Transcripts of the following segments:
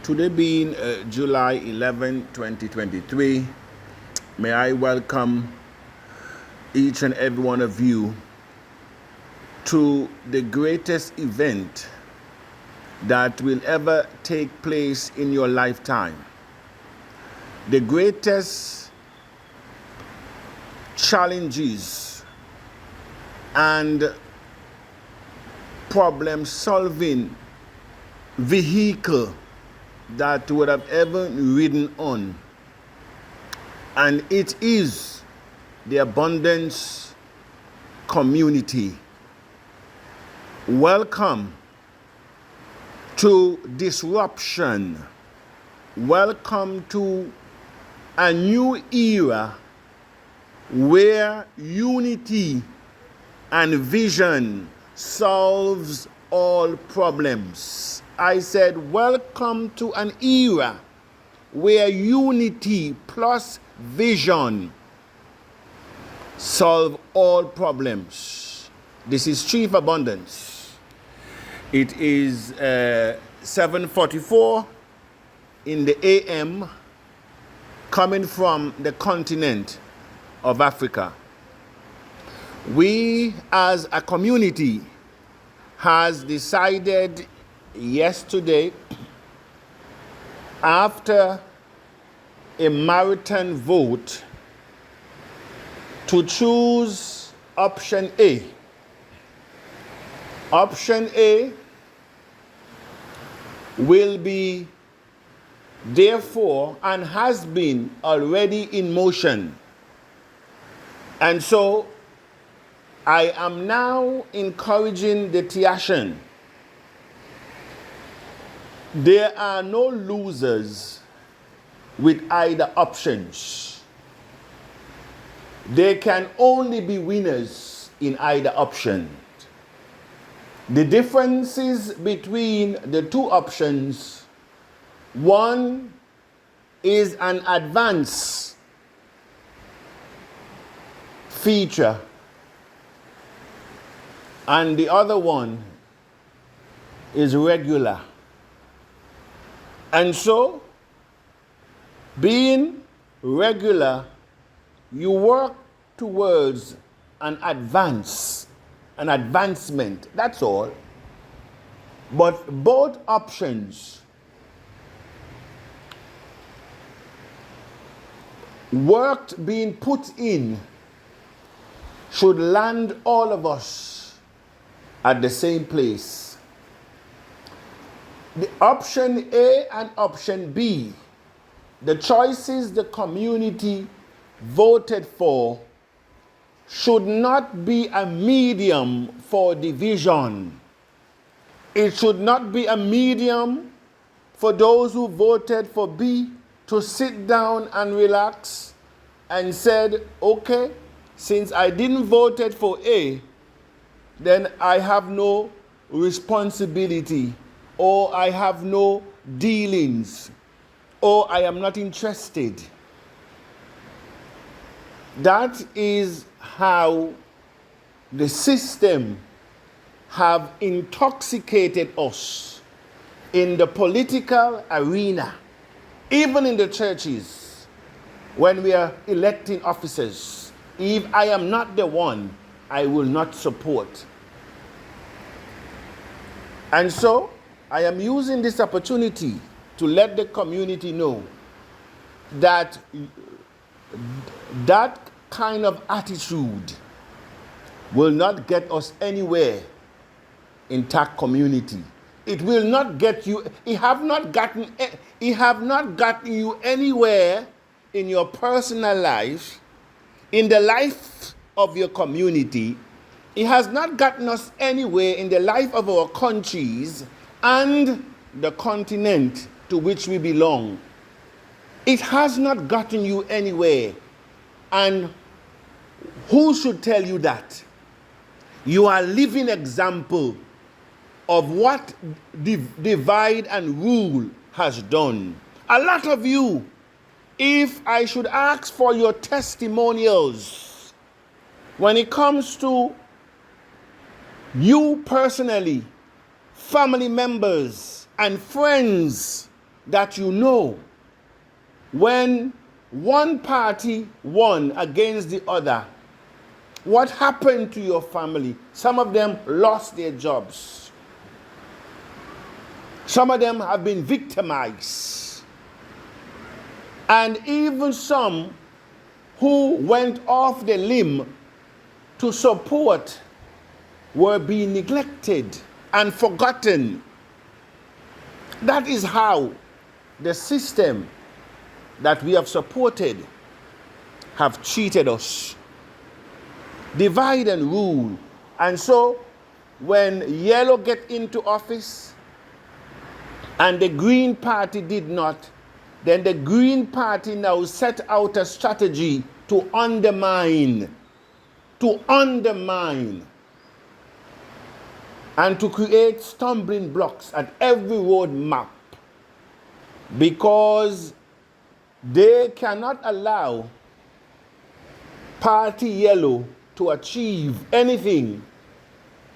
Today being July 11, 2023, may I welcome each and every one of you to the greatest event that will ever take place in your lifetime. The greatest challenges and problem-solving vehicle that would have ever ridden on, and it is the abundance community. Welcome to disruption. Welcome to a new era where unity and vision solves all problems. I said, welcome to an era where unity plus vision solve all problems. This is Chief Abundance. It is 7:44 in the AM, coming from the continent of Africa. We as a community has decided yesterday, after a marathon vote, to choose option A. Option A will be, therefore, and has been already in motion. And so I am now encouraging the Tiashan. There are no losers with either options. There can only be winners in either option. The differences between the two options: one is an advance feature, and the other one is regular. And so, being regular, you work towards an advancement, that's all. But both options work being put in should land all of us at the same place. The option A and option B, the choices the community voted for, should not be a medium for division. It should not be a medium for those who voted for B to sit down and relax and said, okay, since I didn't voted for A, then I have no responsibility, or I have no dealings, or I am not interested. That is how the system have intoxicated us in the political arena, even in the churches, when we are electing officers. If I am not the one, I will not support. And so, I am using this opportunity to let the community know that that kind of attitude will not get us anywhere in TAC community. It will not get you, it have not gotten you anywhere in your personal life, in the life of your community. It has not gotten us anywhere in the life of our countries and the continent to which we belong. It has not gotten you anywhere. And who should tell you that? You are a living example of what divide and rule has done. A lot of you, if I should ask for your testimonials, when it comes to you personally, family members and friends that you know when one party won against the other, what happened to your family? Some of them lost their jobs. Some of them have been victimized. And even some who went off the limb to support were being neglected and forgotten. That is how the system that we have supported have treated us. Divide and rule. And so when yellow get into office and the Green Party did not, then the Green Party now set out a strategy to undermine and to create stumbling blocks at every road map, because they cannot allow Party Yellow to achieve anything.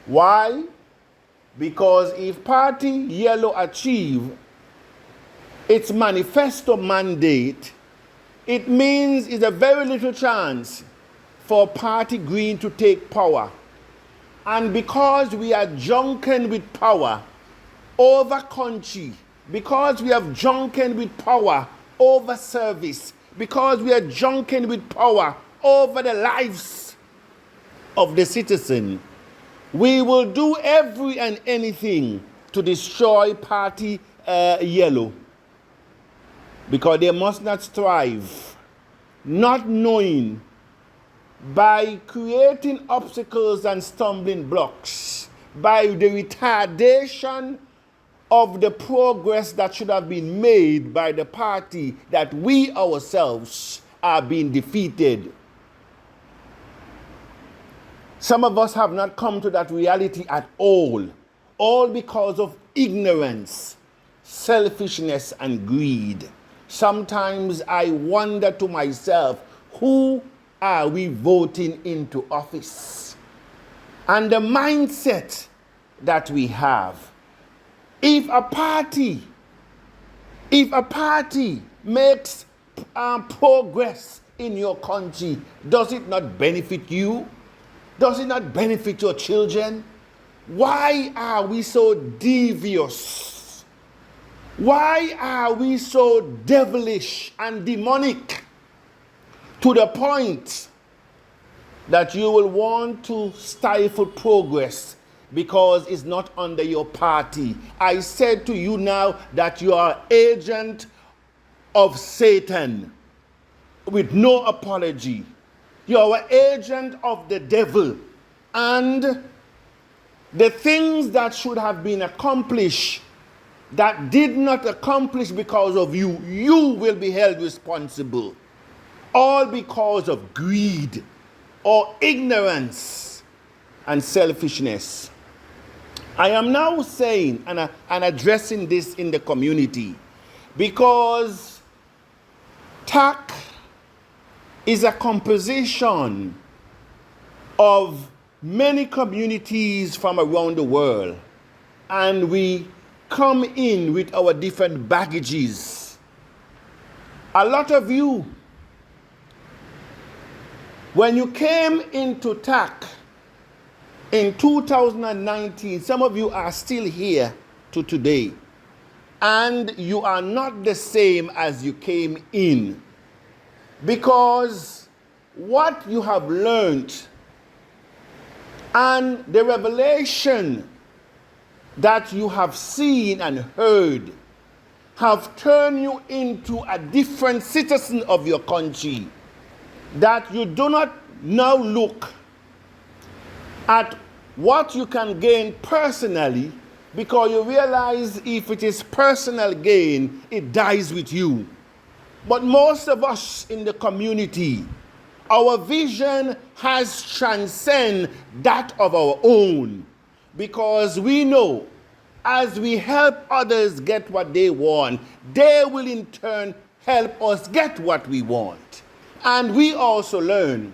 Why? Because if Party Yellow achieve its manifesto mandate, it means it's a very little chance for Party Green to take power. And because we are drunken with power over country, because we have drunken with power over service, because we are drunken with power over the lives of the citizen, we will do every and anything to destroy Party Yellow, because they must not strive, not knowing, by creating obstacles and stumbling blocks, by the retardation of the progress that should have been made by the party, that we ourselves are being defeated. Some of us have not come to that reality at all because of ignorance, selfishness, and greed. Sometimes I wonder to myself, who are we voting into office? And the mindset that we have. If a party makes progress in your country, does it not benefit you? Does it not benefit your children? Why are we so devious? Why are we so devilish and demonic to the point that you will want to stifle progress because it's not under your party? I said to you now that you are agent of Satan with no apology. You are an agent of the devil, and the things that should have been accomplished that did not accomplish because of you, you will be held responsible. All because of greed or ignorance and selfishness. I am now saying and addressing this in the community because TAC is a composition of many communities from around the world, and we come in with our different baggages. A lot of you, when you came into TAC in 2019, some of you are still here to today, and you are not the same as you came in, because what you have learned and the revelation that you have seen and heard have turned you into a different citizen of your country, that you do not now look at what you can gain personally, because you realize if it is personal gain, it dies with you. But most of us in the community, our vision has transcended that of our own, because we know as we help others get what they want, they will in turn help us get what we want. And we also learn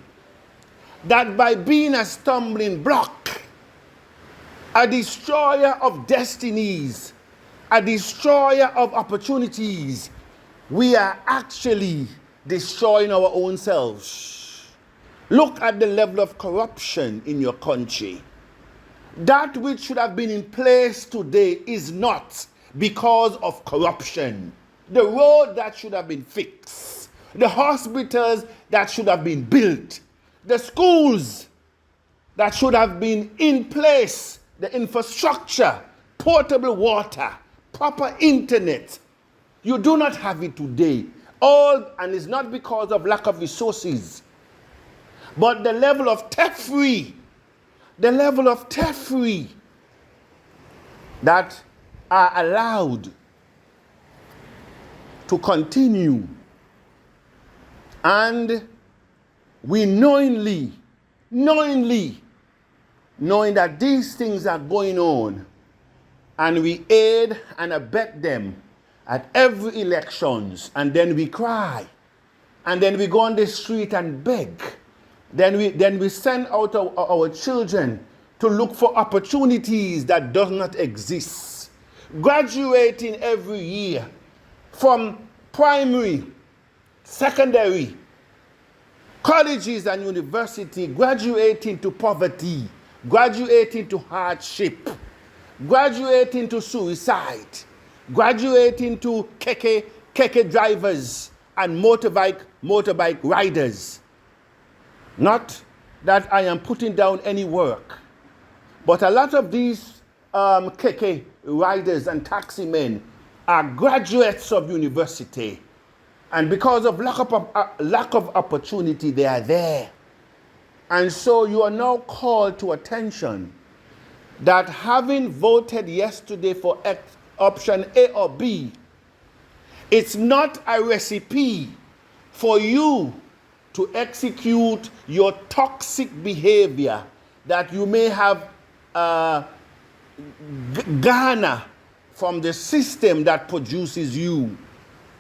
that by being a stumbling block, a destroyer of destinies, a destroyer of opportunities, we are actually destroying our own selves. Look at the level of corruption in your country. That which should have been in place today is not because of corruption. The road that should have been fixed, the hospitals that should have been built, the schools that should have been in place, the infrastructure, potable water, proper internet. You do not have it today. And it's not because of lack of resources, but the level of theft-free, that are allowed to continue. And we knowing that these things are going on, and we aid and abet them at every elections, and then we cry, and then we go on the street and beg, then we send out our children to look for opportunities that does not exist, graduating every year from primary, secondary, colleges and university, graduating to poverty, graduating to hardship, graduating to suicide, graduating to keke drivers and motorbike riders. Not that I am putting down any work, but a lot of these keke riders and taxi men are graduates of university, and because of lack of opportunity, they are there. And so you are now called to attention that having voted yesterday for option A or B, it's not a recipe for you to execute your toxic behavior that you may have garner from the system that produces you.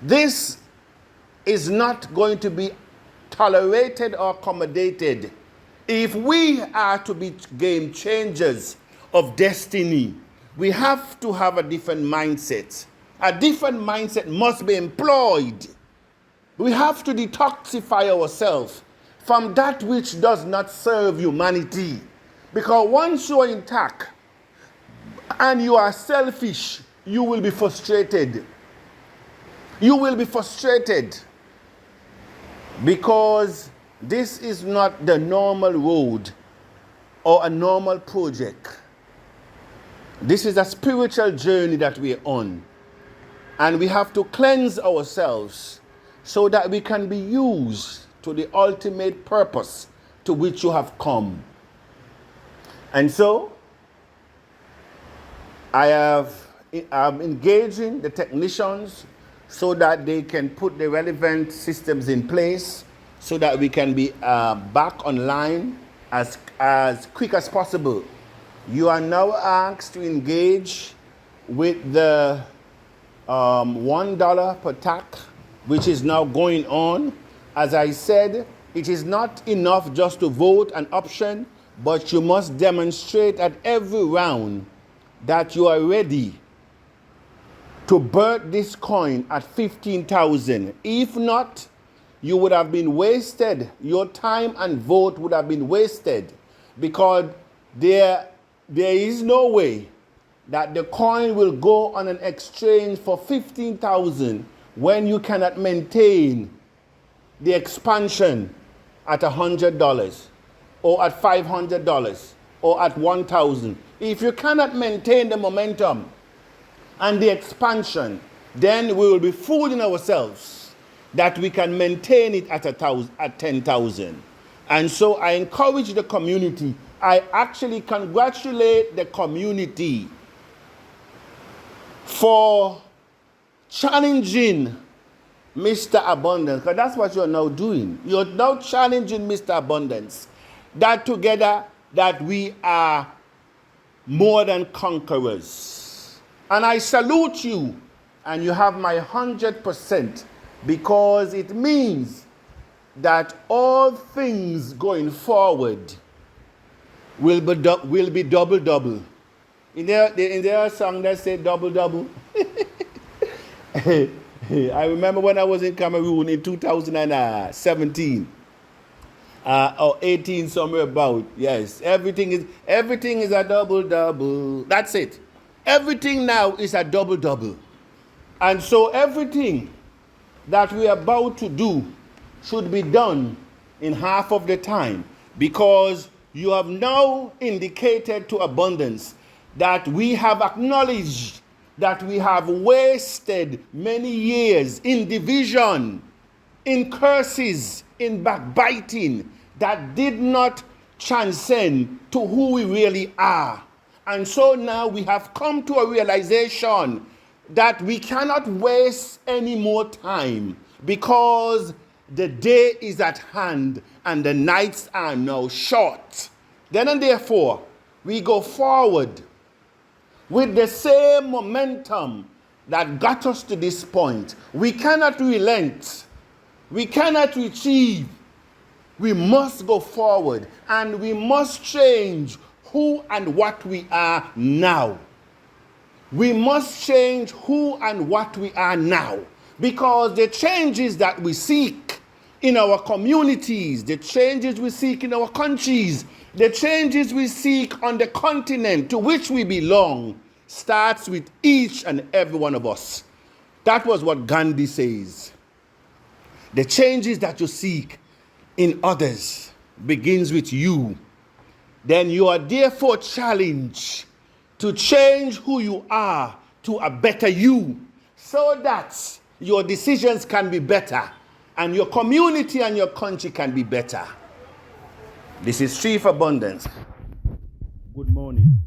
This is not going to be tolerated or accommodated. If we are to be game changers of destiny, we have to have a different mindset. A different mindset must be employed. We have to detoxify ourselves from that which does not serve humanity. Because once you are intact and you are selfish, you will be frustrated. You will be frustrated because this is not the normal road or a normal project. This is a spiritual journey that we are on. And we have to cleanse ourselves so that we can be used to the ultimate purpose to which you have come. And so, I'm engaging the technicians so that they can put the relevant systems in place so that we can be back online as quick as possible. You are now asked to engage with the $1 per tack, which is now going on. As I said, it is not enough just to vote an option, but you must demonstrate at every round that you are ready to birth this coin at 15,000. If not, you would have been wasted. Your time and vote would have been wasted, because there is no way that the coin will go on an exchange for 15,000 when you cannot maintain the expansion at $100 or at $500 or at 1,000. If you cannot maintain the momentum and the expansion, then we will be fooling ourselves that we can maintain it at 10,000. And so I encourage the community. I actually congratulate the community for challenging Mr. Abundance, because that's what you're now doing. You're now challenging Mr. Abundance, that together that we are more than conquerors. And I salute you, and you have my 100%, because it means that all things going forward will be double. In their song that said double double. I remember when I was in Cameroon in 2017 or 18, somewhere about. Yes, everything is a double double. That's it. Everything now is a double double. And so everything that we are about to do should be done in half of the time, because you have now indicated to abundance that we have acknowledged that we have wasted many years in division, in curses, in backbiting that did not transcend to who we really are. And so now we have come to a realization that we cannot waste any more time, because the day is at hand and the nights are now short. Then and therefore, we go forward with the same momentum that got us to this point. We cannot relent. We cannot retreat. We must go forward, and we must change who and what we are now. We must change who and what we are now, because the changes that we seek in our communities, the changes we seek in our countries, the changes we seek on the continent to which we belong, starts with each and every one of us. That was what Gandhi says. The changes that you seek in others begins with you. Then you are therefore challenged to change who you are to a better you, so that your decisions can be better and your community and your country can be better. This is Chief Abundance. Good morning.